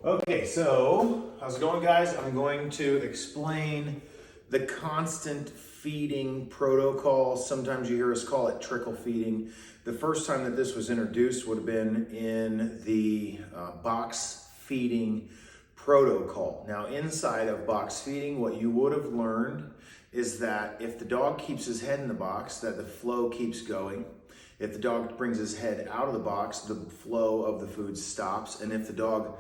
Okay, so how's it going, guys? I'm going to explain the constant feeding protocol. Sometimes you hear us call it trickle feeding. The first time that this was introduced would have been in the box feeding protocol. Now, inside of box feeding, what you would have learned is that if the dog keeps his head in the box, that the flow keeps going. If the dog brings his head out of the box, the flow of the food stops. And if the dog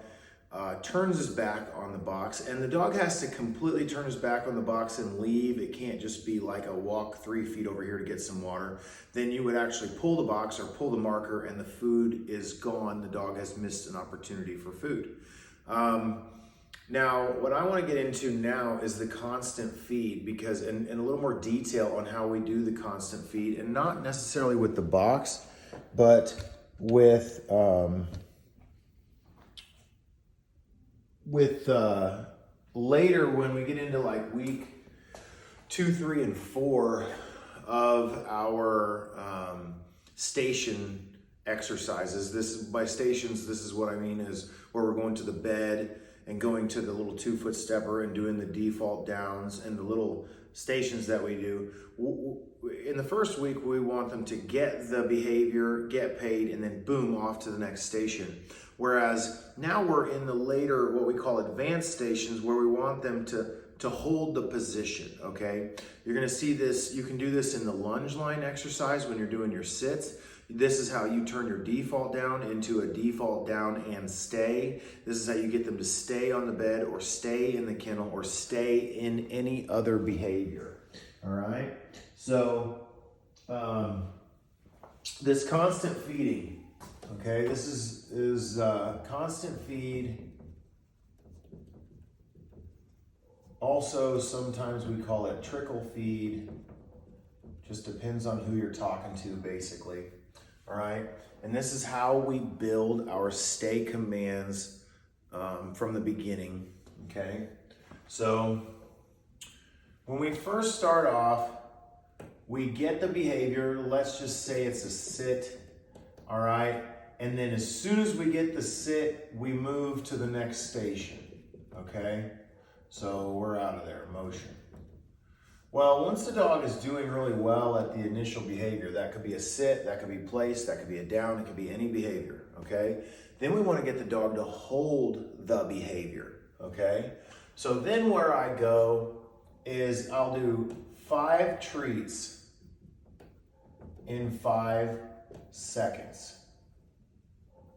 turns his back on the box, and the dog has to completely turn his back on the box and leave, it can't just be like a walk 3 feet over here to get some water, then you would actually pull the box or pull the marker and the food is gone. The dog has missed an opportunity for food. Now, what I want to get into now is the constant feed, because in a little more detail on how we do the constant feed, and not necessarily with the box, but with later when we get into like week 2, 3, and 4 of our station exercises. By stations, this is what I mean is where we're going to the bed and going to the little 2-foot stepper and doing the default downs and the little stations that we do. In the first week, we want them to get the behavior, get paid, and then boom, off to the next station. Whereas now we're in the later, what we call advanced stations, where we want them to hold the position, okay? You're gonna see this, you can do this in the lunge line exercise when you're doing your sits. This is how you turn your default down into a default down and stay. This is how you get them to stay on the bed or stay in the kennel or stay in any other behavior, all right? So this constant feeding, okay, this is constant feed. Also, sometimes we call it trickle feed. Just depends on who you're talking to, basically. All right, and this is how we build our stay commands from the beginning, okay? So when we first start off, we get the behavior. Let's just say it's a sit, all right? And then as soon as we get the sit, we move to the next station, okay? So we're out of there, motion. Well, once the dog is doing really well at the initial behavior, that could be a sit, that could be place, that could be a down, it could be any behavior, okay? Then we want to get the dog to hold the behavior, okay? So then where I go is I'll do 5 treats in 5 seconds,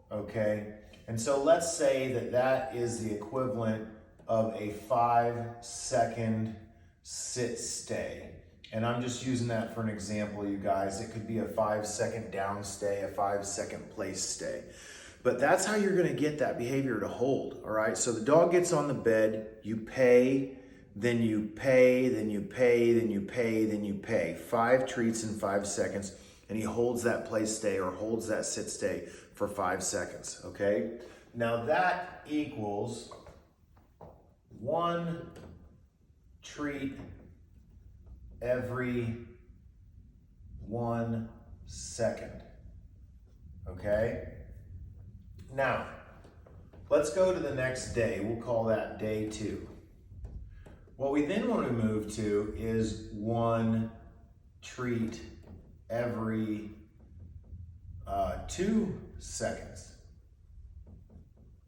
okay? And so let's say that is the equivalent of a 5-second sit stay. And I'm just using that for an example, you guys. It could be a 5-second down stay, a 5-second place stay. But that's how you're gonna get that behavior to hold, all right? So the dog gets on the bed, you pay, then you pay, then you pay, then you pay, then you pay. 5 treats in 5 seconds, and he holds that place stay or holds that sit stay for 5 seconds, okay? Now that equals 1 treat every 1 second, okay? Now, let's go to the next day. We'll call that day 2. What we then want to move to is 1 treat every 2 seconds,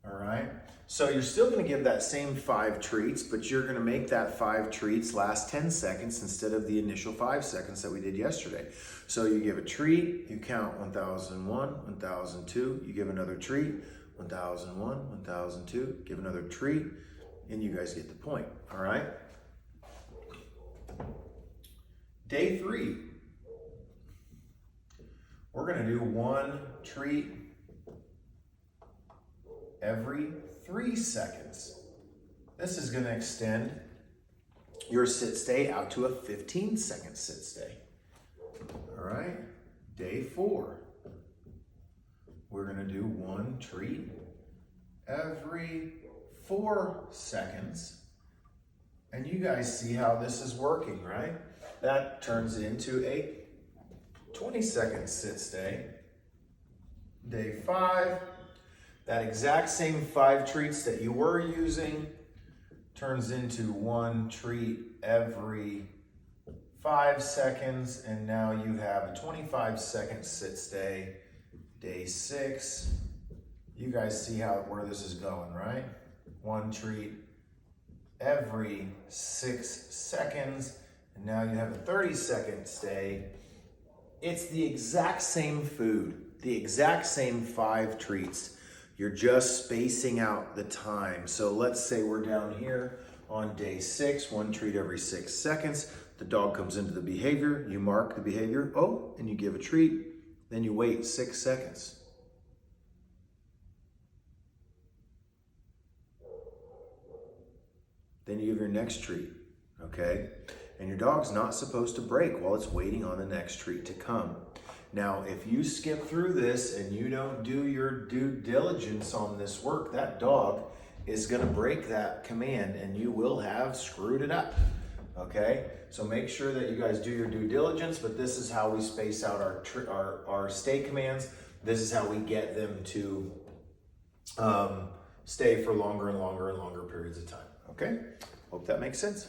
all right? So you're still gonna give that same 5 treats, but you're gonna make that 5 treats last 10 seconds instead of the initial 5 seconds that we did yesterday. So you give a treat, you count 1001, 1002, you give another treat, 1001, 1002, give another treat, and you guys get the point, all right? Day 3, we're gonna do 1 treat every 3 seconds. This is going to extend your sit stay out to a 15-second sit stay. All right, day 4. We're going to do 1 treat every 4 seconds. And you guys see how this is working, right? That turns into a 20-second sit stay. Day 5. That exact same 5 treats that you were using turns into 1 treat every 5 seconds, and now you have a 25-second sit stay, day 6. You guys see where this is going, right? 1 treat every 6 seconds, and now you have a 30-second stay. It's the exact same food, the exact same 5 treats. You're just spacing out the time. So let's say we're down here on day 6, 1 treat every 6 seconds. The dog comes into the behavior, you mark the behavior, oh, and you give a treat, then you wait 6 seconds. Then you give your next treat, okay? And your dog's not supposed to break while it's waiting on the next treat to come. Now, if you skip through this and you don't do your due diligence on this work, that dog is gonna break that command and you will have screwed it up, okay? So make sure that you guys do your due diligence, but this is how we space out our stay commands. This is how we get them to stay for longer and longer and longer periods of time, okay? Hope that makes sense.